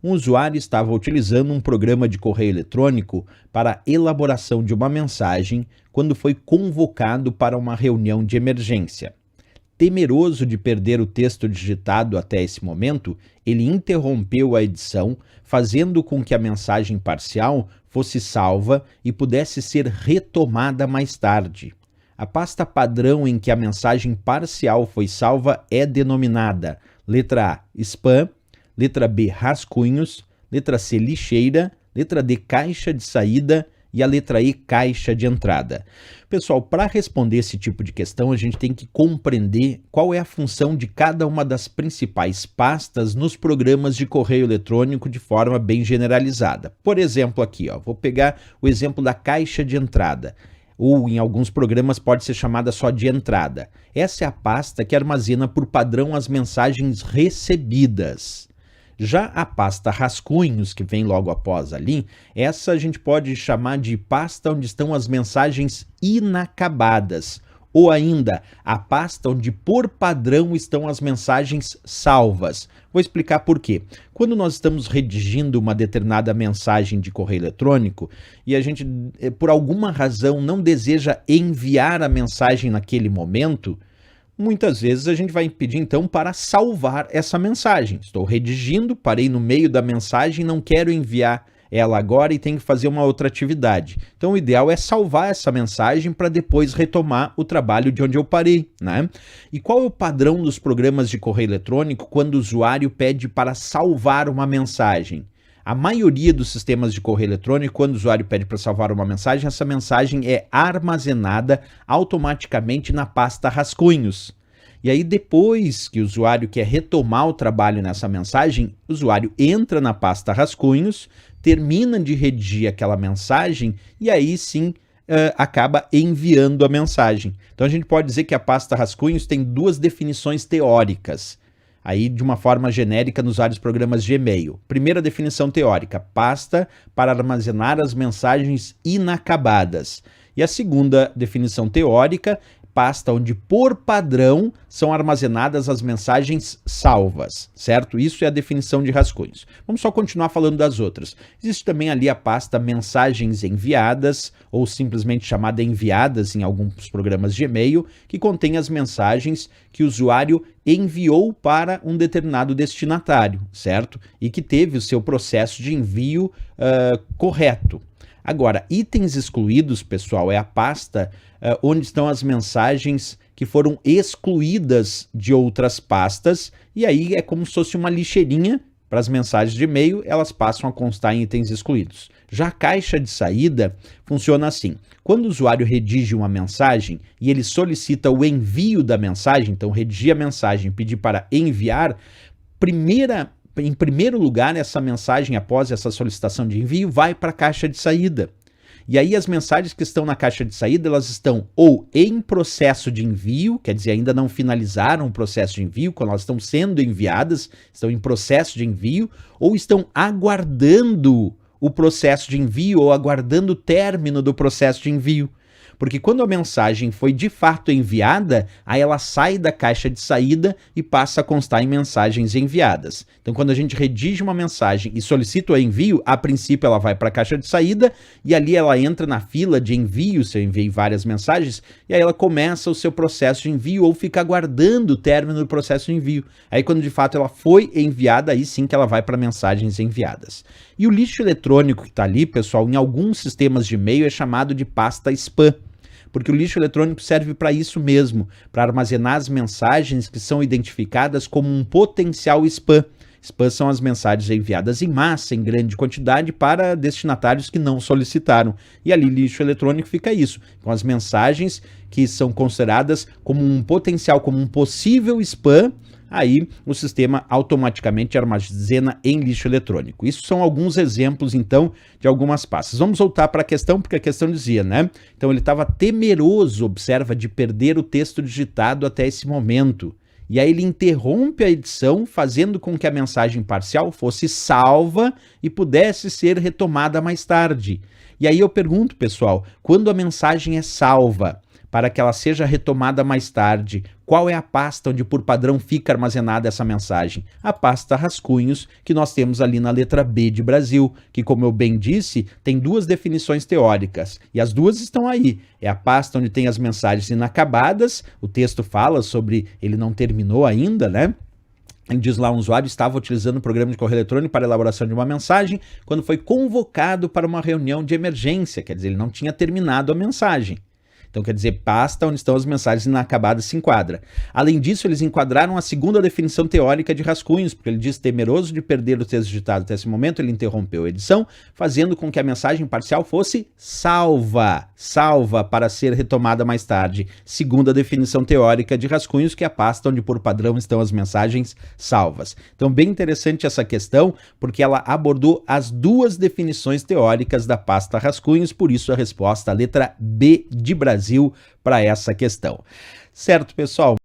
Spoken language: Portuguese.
Um usuário estava utilizando um programa de correio eletrônico para a elaboração de uma mensagem quando foi convocado para uma reunião de emergência. Temeroso de perder o texto digitado até esse momento, ele interrompeu a edição, fazendo com que a mensagem parcial fosse salva e pudesse ser retomada mais tarde. A pasta padrão em que a mensagem parcial foi salva é denominada letra A, spam, letra B, rascunhos, letra C, lixeira, letra D, caixa de saída e a letra E, caixa de entrada. Pessoal, para responder esse tipo de questão, a gente tem que compreender qual é a função de cada uma das principais pastas nos programas de correio eletrônico de forma bem generalizada. Por exemplo, aqui, vou pegar o exemplo da caixa de entrada, ou em alguns programas pode ser chamada só de entrada. Essa é a pasta que armazena por padrão as mensagens recebidas. Já a pasta rascunhos, que vem logo após ali, essa a gente pode chamar de pasta onde estão as mensagens inacabadas, ou ainda a pasta onde por padrão estão as mensagens salvas. Vou explicar por quê. Quando nós estamos redigindo uma determinada mensagem de correio eletrônico e a gente, por alguma razão, não deseja enviar a mensagem naquele momento, muitas vezes a gente vai pedir então para salvar essa mensagem. Estou redigindo, parei no meio da mensagem, não quero enviar ela agora e tenho que fazer uma outra atividade. Então o ideal é salvar essa mensagem para depois retomar o trabalho de onde eu parei, né? E qual é o padrão dos programas de correio eletrônico quando o usuário pede para salvar uma mensagem? A maioria dos sistemas de correio eletrônico, quando o usuário pede para salvar uma mensagem, essa mensagem é armazenada automaticamente na pasta rascunhos. E aí, depois que o usuário quer retomar o trabalho nessa mensagem, o usuário entra na pasta rascunhos, termina de redigir aquela mensagem e aí sim acaba enviando a mensagem. Então a gente pode dizer que a pasta rascunhos tem duas definições teóricas. Aí, de uma forma genérica, nos vários programas de e-mail. Primeira definição teórica, pasta para armazenar as mensagens inacabadas. E a segunda definição teórica, pasta onde, por padrão, são armazenadas as mensagens salvas, certo? Isso é a definição de rascunhos. Vamos só continuar falando das outras. Existe também ali a pasta mensagens enviadas, ou simplesmente chamada enviadas em alguns programas de e-mail, que contém as mensagens que o usuário enviou para um determinado destinatário, certo? E que teve o seu processo de envio correto. Agora, itens excluídos, pessoal, é a pasta onde estão as mensagens que foram excluídas de outras pastas, e aí é como se fosse uma lixeirinha para as mensagens de e-mail, elas passam a constar em itens excluídos. Já a caixa de saída funciona assim. Quando o usuário redige uma mensagem e ele solicita o envio da mensagem, então redigir a mensagem e pedir para enviar, em primeiro lugar, essa mensagem, após essa solicitação de envio, vai para a caixa de saída. E aí as mensagens que estão na caixa de saída, elas estão ou em processo de envio, quer dizer, ainda não finalizaram o processo de envio, quando elas estão sendo enviadas, estão em processo de envio, ou estão aguardando o processo de envio, ou aguardando o término do processo de envio. Porque quando a mensagem foi de fato enviada, aí ela sai da caixa de saída e passa a constar em mensagens enviadas. Então, quando a gente redige uma mensagem e solicita o envio, a princípio ela vai para a caixa de saída e ali ela entra na fila de envio, se eu enviei várias mensagens, e aí ela começa o seu processo de envio ou fica aguardando o término do processo de envio. Aí, quando de fato ela foi enviada, aí sim que ela vai para mensagens enviadas. E o lixo eletrônico que está ali, pessoal, em alguns sistemas de e-mail é chamado de pasta spam. Porque o lixo eletrônico serve para isso mesmo, para armazenar as mensagens que são identificadas como um potencial spam. Spam são as mensagens enviadas em massa, em grande quantidade, para destinatários que não solicitaram. E ali, lixo eletrônico, fica isso, com as mensagens que são consideradas como um potencial, como um possível spam, aí o sistema automaticamente armazena em lixo eletrônico. Isso são alguns exemplos, então, de algumas pastas. Vamos voltar para a questão, porque a questão dizia, né? Então ele estava temeroso, observa, de perder o texto digitado até esse momento. E aí ele interrompe a edição, fazendo com que a mensagem parcial fosse salva e pudesse ser retomada mais tarde. E aí eu pergunto, pessoal, quando a mensagem é salva, para que ela seja retomada mais tarde, qual é a pasta onde por padrão fica armazenada essa mensagem? A pasta rascunhos, que nós temos ali na letra B de Brasil, que, como eu bem disse, tem duas definições teóricas, e as duas estão aí. É a pasta onde tem as mensagens inacabadas, o texto fala sobre ele não terminou ainda, né? Diz lá, um usuário estava utilizando o programa de correio eletrônico para a elaboração de uma mensagem quando foi convocado para uma reunião de emergência, quer dizer, ele não tinha terminado a mensagem. Então, quer dizer, pasta onde estão as mensagens inacabadas se enquadra. Além disso, eles enquadraram a segunda definição teórica de rascunhos, porque ele diz, temeroso de perder o texto digitado até esse momento, ele interrompeu a edição, fazendo com que a mensagem parcial fosse salva para ser retomada mais tarde. Segunda definição teórica de rascunhos, que é a pasta onde por padrão estão as mensagens salvas. Então, bem interessante essa questão, porque ela abordou as duas definições teóricas da pasta rascunhos, por isso a resposta, a letra B de Brasil, para essa questão. Certo, pessoal?